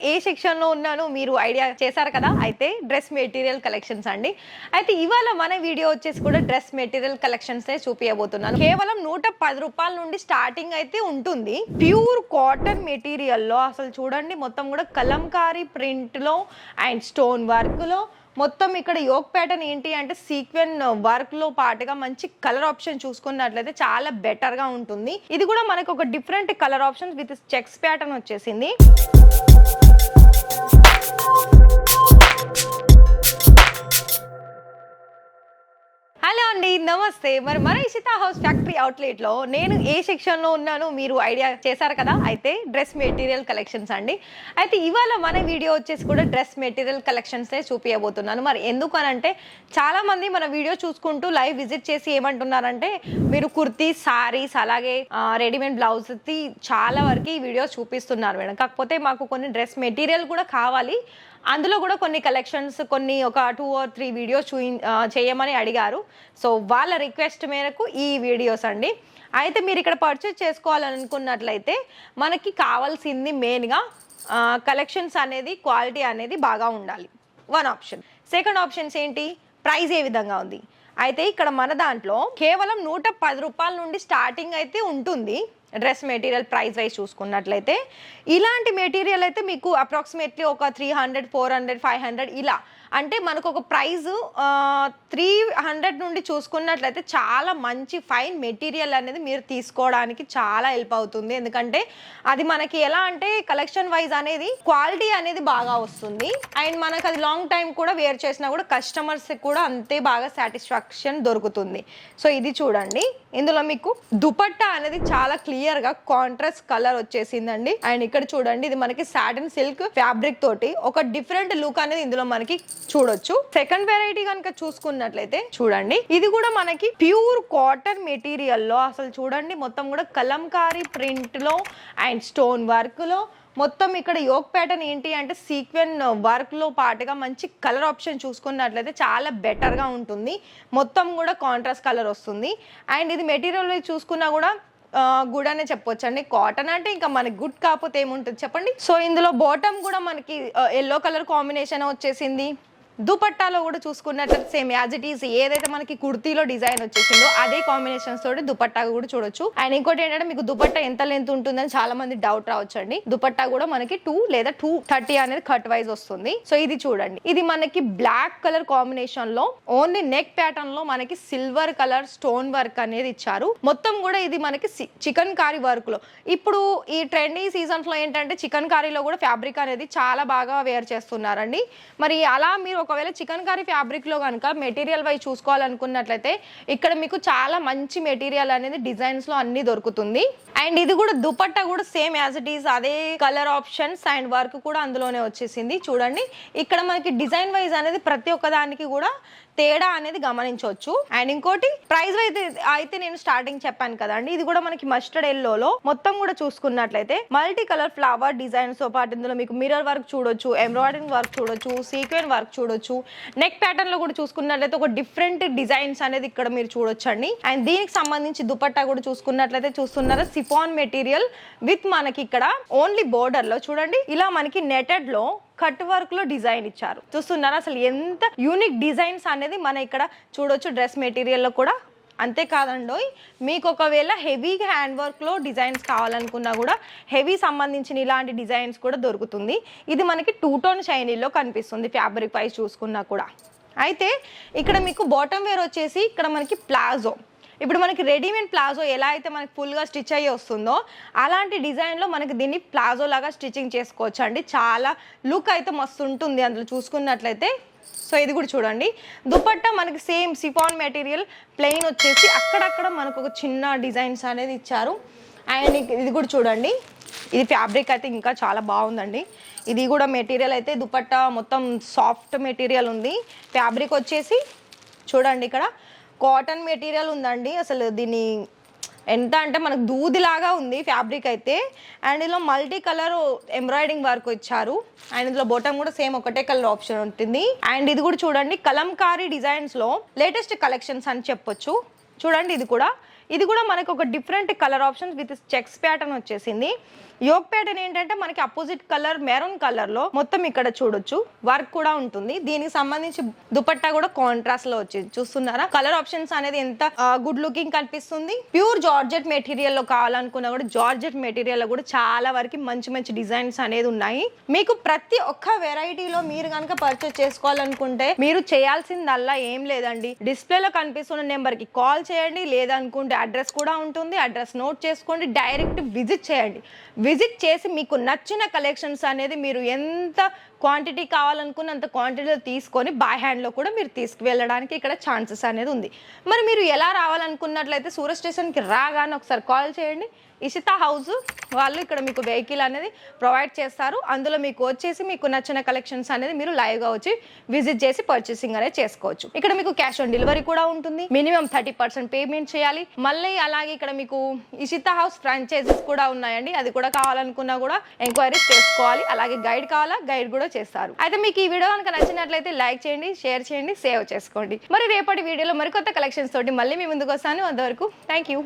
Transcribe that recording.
ఏ సెక్షన్‌లో ఉన్నానో మీరు ఐడియా చేశారు కదా! అయితే డ్రెస్ మెటీరియల్ కలెక్షన్స్ అండి. అయితే ఇవాళ మన వీడియో వచ్చేసి కూడా డ్రెస్ మెటీరియల్ కలెక్షన్సే చూపియబోతున్నాను. కేవలం ₹110 నుండి స్టార్టింగ్ అయితే ఉంటుంది. ప్యూర్ కాటన్ మెటీరియల్‌లో అసలు చూడండి మొత్తం కూడా కలంకారీ ప్రింట్‌లో అండ్ స్టోన్ వర్క్‌లో మొత్తం ఇక్కడ యోక్ ప్యాటర్న్ ఏంటి అంటే సీక్వెన్ వర్క్‌లో పాటుగా మంచి కలర్ ఆప్షన్ చూసుకున్నట్లయితే చాలా బెటర్‌గా ఉంటుంది. ఇది కూడా మనకు ఒక different colour options with checks pattern వచ్చేసింది. హలో అండి, నమస్తే. మన ఇషితా హౌస్ ఫ్యాక్టరీ అవుట్లెట్లో నేను ఏ సెక్షన్లో ఉన్నానో మీరు ఐడియా చేశారు కదా! అయితే డ్రెస్ మెటీరియల్ కలెక్షన్స్ అండి. అయితే ఇవాళ మన వీడియో వచ్చేసి కూడా డ్రెస్ మెటీరియల్ కలెక్షన్సే చూపియబోతున్నాను. మరి ఎందుకు అనంటే చాలామంది మన వీడియో చూసుకుంటూ లైవ్ విజిట్ చేసి ఏమంటున్నారంటే మీరు కుర్తీస్, సారీస్ అలాగే రెడీమేడ్ బ్లౌజ్ది చాలా వరకు ఈ వీడియోస్ చూపిస్తున్నారు మేడం. కాకపోతే మాకు కొన్ని డ్రెస్ మెటీరియల్ కూడా కావాలి, అందులో కూడా కొన్ని కలెక్షన్స్ కొన్ని ఒక 2 or 3 వీడియోస్ చేయమని అడిగారు. సో వాళ్ళ రిక్వెస్ట్ మేరకు ఈ వీడియోస్ అండి. అయితే మీరు ఇక్కడ పర్చేస్ చేసుకోవాలనుకున్నట్లయితే మనకి కావాల్సింది మెయిన్గా కలెక్షన్స్ అనేది క్వాలిటీ అనేది బాగా ఉండాలి. One option. సెకండ్ ఆప్షన్స్ ఏంటి, ప్రైస్ ఏ విధంగా ఉంది. అయితే ఇక్కడ మన దాంట్లో కేవలం ₹110 నుండి స్టార్టింగ్ అయితే ఉంటుంది. డ్రెస్ మెటీరియల్ ప్రైస్ వైజ్ చూసుకున్నట్లయితే ఇలాంటి మెటీరియల్ అయితే మీకు అప్రాక్సిమేట్లీ ఒక 300, 400, 500 ఇలా అంటే మనకు ఒక ప్రైస్ 300 నుండి చూసుకున్నట్లయితే చాలా మంచి ఫైన్ మెటీరియల్ అనేది మీరు తీసుకోవడానికి చాలా హెల్ప్ అవుతుంది. ఎందుకంటే అది మనకి ఎలా అంటే కలెక్షన్ వైజ్ అనేది క్వాలిటీ అనేది బాగా వస్తుంది అండ్ మనకు అది లాంగ్ టైం కూడా వేర్ చేసినా కూడా కస్టమర్స్ కూడా అంతే బాగా సాటిస్ఫాక్షన్ దొరుకుతుంది. సో ఇది చూడండి, ఇందులో మీకు దుపట్టా అనేది చాలా క్లియర్ గా కాంట్రాస్ట్ కలర్ వచ్చేసిందండి. అండ్ ఇక్కడ చూడండి, ఇది మనకి సాటిన్ సిల్క్ ఫ్యాబ్రిక్ తోటి ఒక డిఫరెంట్ లుక్ అనేది ఇందులో మనకి చూడొచ్చు. సెకండ్ వెరైటీ కనుక చూసుకున్నట్లయితే చూడండి, ఇది కూడా మనకి ప్యూర్ కాటన్ మెటీరియల్ లో అసలు చూడండి మొత్తం కూడా కలంకారీ ప్రింట్ లో అండ్ స్టోన్ వర్క్ లో మొత్తం ఇక్కడ యోక్ ప్యాటర్న్ ఏంటి అంటే సీక్వెన్ వర్క్ లో పాటుగా మంచి కలర్ ఆప్షన్ చూసుకున్నట్లయితే చాలా బెటర్ గా ఉంటుంది. మొత్తం కూడా కాంట్రాస్ట్ కలర్ వస్తుంది అండ్ ఇది మెటీరియల్ చూసుకున్నా కూడా గుడ్ అనే చెప్పొచ్చు అండి. కాటన్ అంటే ఇంకా మనకి గుడ్ కాకపోతే ఏముంటుంది చెప్పండి. సో ఇందులో బాటమ్ కూడా మనకి ఎల్లో కలర్ కాంబినేషన్ వచ్చేసింది. దుపట్టాలో కూడా చూసుకున్నట్లయితే సేమ్ యాజ్ ఇట్ ఈస్ ఏదైతే మనకి కుర్తీలో డిజైన్ వచ్చేసిందో అదే కాంబినేషన్స్ తోటి దుపట్టా కూడా చూడొచ్చు. అండ్ ఇంకోటి ఏంటంటే మీకు దుపట్టా ఎంత లెంత్ ఉంటుందని చాలా మంది డౌట్ రావచ్చు అండి. దుపట్టా కూడా మనకి 2 లేదా 230 అనేది కట్ వైజ్ వస్తుంది. సో ఇది చూడండి, ఇది మనకి బ్లాక్ కలర్ కాంబినేషన్ లో ఓన్లీ నెక్ ప్యాటర్న్ లో మనకి సిల్వర్ కలర్ స్టోన్ వర్క్ అనేది ఇచ్చారు. మొత్తం కూడా ఇది మనకి చికెన్ కారీ వర్క్ లో ఇప్పుడు ఈ ట్రెండీ సీజన్స్ లో ఏంటంటే చికెన్ కారీలో కూడా ఫ్యాబ్రిక్ అనేది చాలా బాగా వేర్ చేస్తున్నారండి. మరి అలా మీరు ఒకవేళ చికెన్ కర్రీ ఫ్యాబ్రిక్ లో కనుక మెటీరియల్ వైజ్ చూసుకోవాలనుకున్నట్లయితే ఇక్కడ మీకు చాలా మంచి మెటీరియల్ అనేది డిజైన్స్ లో అన్ని దొరుకుతుంది. అండ్ ఇది కూడా దుపట్టా కూడా సేమ్ యాజ్ ఇట్ ఈస్ అదే కలర్ ఆప్షన్స్ అండ్ వర్క్ కూడా అందులోనే వచ్చేసింది. చూడండి ఇక్కడ మనకి డిజైన్ వైజ్ అనేది ప్రతి ఒక్క దానికి కూడా తేడా అనేది గమనించవచ్చు. అండ్ ఇంకోటి ప్రైస్ అయితే నేను స్టార్టింగ్ చెప్పాను కదండి, ఇది కూడా మనకి మస్టర్డ్ ఎల్లోలో మొత్తం కూడా చూసుకున్నట్లయితే మల్టీ కలర్ ఫ్లవర్ డిజైన్స్ తో పాటు ఇందులో మీకు మిర్రర్ వర్క్ చూడొచ్చు, ఎంబ్రాయిడరింగ్ వర్క్ చూడొచ్చు, సీక్వెన్ వర్క్ చూడొచ్చు. నెక్ ప్యాటర్న్ లో కూడా చూసుకున్నట్లయితే ఒక డిఫరెంట్ డిజైన్స్ అనేది ఇక్కడ మీరు చూడొచ్చండి. అండ్ దీనికి సంబంధించి దుపట్టా కూడా చూసుకున్నట్లయితే చూస్తున్నారా సిఫాన్ మెటీరియల్ విత్ మనకి ఇక్కడ ఓన్లీ బోర్డర్ లో చూడండి ఇలా మనకి నెటెడ్ లో కట్ వర్క్ లో డిజైన్ ఇచ్చారు. చూస్తున్నారా అసలు ఎంత యూనిక్ డిజైన్స్ అనేది మన ఇక్కడ చూడొచ్చు డ్రెస్ మెటీరియల్ లో కూడా. అంతేకాదండి, మీకు ఒకవేళ హెవీ హ్యాండ్ వర్క్ లో డిజైన్స్ కావాలనుకున్నా కూడా హెవీ సంబంధించిన ఇలాంటి డిజైన్స్ కూడా దొరుకుతుంది. ఇది మనకి 2 టోన్ షైనీలో కనిపిస్తుంది ఫ్యాబ్రిక్ వైజ్ చూసుకున్నా కూడా. అయితే ఇక్కడ మీకు బాటమ్ వేర్ వచ్చేసి ఇక్కడ మనకి ప్లాజో, ఇప్పుడు మనకి రెడీమేడ్ ప్లాజో ఎలా అయితే మనకి ఫుల్గా స్టిచ్ అయ్యి వస్తుందో అలాంటి డిజైన్లో మనకి దీన్ని ప్లాజో లాగా స్టిచ్చింగ్ చేసుకోవచ్చు అండి. చాలా లుక్ అయితే మస్తు ఉంటుంది అందులో చూసుకున్నట్లయితే. సో ఇది కూడా చూడండి, దుపట్టా మనకి సేమ్ సిఫాన్ మెటీరియల్ ప్లెయిన్ వచ్చేసి అక్కడక్కడ మనకు ఒక చిన్న డిజైన్స్ అనేది ఇచ్చారు. అండ్ ఇది కూడా చూడండి, ఇది ఫ్యాబ్రిక్ అయితే ఇంకా చాలా బాగుందండి. ఇది కూడా మెటీరియల్ అయితే దుపట్టా మొత్తం సాఫ్ట్ మెటీరియల్ ఉంది. ఫ్యాబ్రిక్ వచ్చేసి చూడండి ఇక్కడ కాటన్ మెటీరియల్ ఉందండి. అసలు దీన్ని ఎంత అంటే మనకు దూదిలాగా ఉంది ఫ్యాబ్రిక్ అయితే. అండ్ ఇందులో మల్టీ కలర్ ఎంబ్రాయిడరింగ్ వర్క్ ఇచ్చారు. అండ్ ఇందులో బాటమ్ కూడా సేమ్ ఒకటే కలర్ ఆప్షన్ ఉంటుంది. అండ్ ఇది కూడా చూడండి కలంకారీ డిజైన్స్ లో లేటెస్ట్ కలెక్షన్స్ అని చెప్పొచ్చు. చూడండి ఇది కూడా మనకు ఒక different colour options with checks pattern వచ్చేసింది. యోక్ ప్యాటర్న్ ఏంటంటే మనకి అపోజిట్ కలర్ మెరూన్ కలర్ లో మొత్తం ఇక్కడ చూడొచ్చు వర్క్ కూడా ఉంటుంది. దీనికి సంబంధించి దుపట్టా కూడా కాంట్రాస్ట్ లో వచ్చింది, చూస్తున్నారా? కలర్ ఆప్షన్స్ అనేది ఎంత గుడ్ లుకింగ్ కనిపిస్తుంది. ప్యూర్ జార్జెట్ మెటీరియల్ లో కావాలనుకున్నా కూడా జార్జెట్ మెటీరియల్ లో కూడా చాలా వరకు మంచి మంచి డిజైన్స్ అనేది ఉన్నాయి. మీకు ప్రతి ఒక్క వెరైటీలో మీరు కనుక పర్చేస్ చేసుకోవాలనుకుంటే మీరు చేయాల్సిందల్లా ఏం లేదండి, డిస్ప్లేలో కనిపిస్తున్న నెంబర్ కి కాల్ చేయండి, లేదనుకుంటే అడ్రస్ కూడా ఉంటుంది, అడ్రస్ నోట్ చేసుకోండి, డైరెక్ట్ విజిట్ చేయండి. విజిట్ చేసి మీకు నచ్చిన కలెక్షన్స్ అనేది మీరు ఎంత క్వాంటిటీ కావాలనుకున్న అంత క్వాంటిటీలో తీసుకొని బై హ్యాండ్లో కూడా మీరు తీసుకువెళ్ళడానికి ఇక్కడ ఛాన్సెస్ అనేది ఉంది. మరి మీరు ఎలా రావాలనుకున్నట్లయితే సూరత్ స్టేషన్కి రాగానే ఒకసారి కాల్ చేయండి. ఇషితా హౌస్ వాళ్ళు ఇక్కడ మీకు వెహికల్ అనేది ప్రొవైడ్ చేస్తారు. అందులో మీకు వచ్చేసి మీకు నచ్చిన కలెక్షన్స్ అనేది మీరు లైవ్గా వచ్చి విజిట్ చేసి పర్చేసింగ్ అనేది చేసుకోవచ్చు. ఇక్కడ మీకు క్యాష్ ఆన్ డెలివరీ కూడా ఉంటుంది. మినిమం 30% పేమెంట్ చేయాలి. మళ్ళీ అలాగే ఇక్కడ మీకు ఇషితా హౌస్ ఫ్రాంచైజీస్ కూడా ఉన్నాయండి, అది కూడా కావాలనుకున్నా కూడా ఎంక్వైరీస్ చేసుకోవాలి. అలాగే గైడ్ కావాలా, గైడ్ కూడా చేస్తారు. అయితే మీకు ఈ వీడియో కనుక నచ్చినట్లయితే లైక్ చేయండి, షేర్ చేయండి, సేవ్ చేసుకోండి. మరి రేపటి వీడియోలో మరికొత్త కలెక్షన్స్ తోటి మళ్ళీ మీ ముందుకు వస్తాను. అంతవరకు థ్యాంక్ యూ.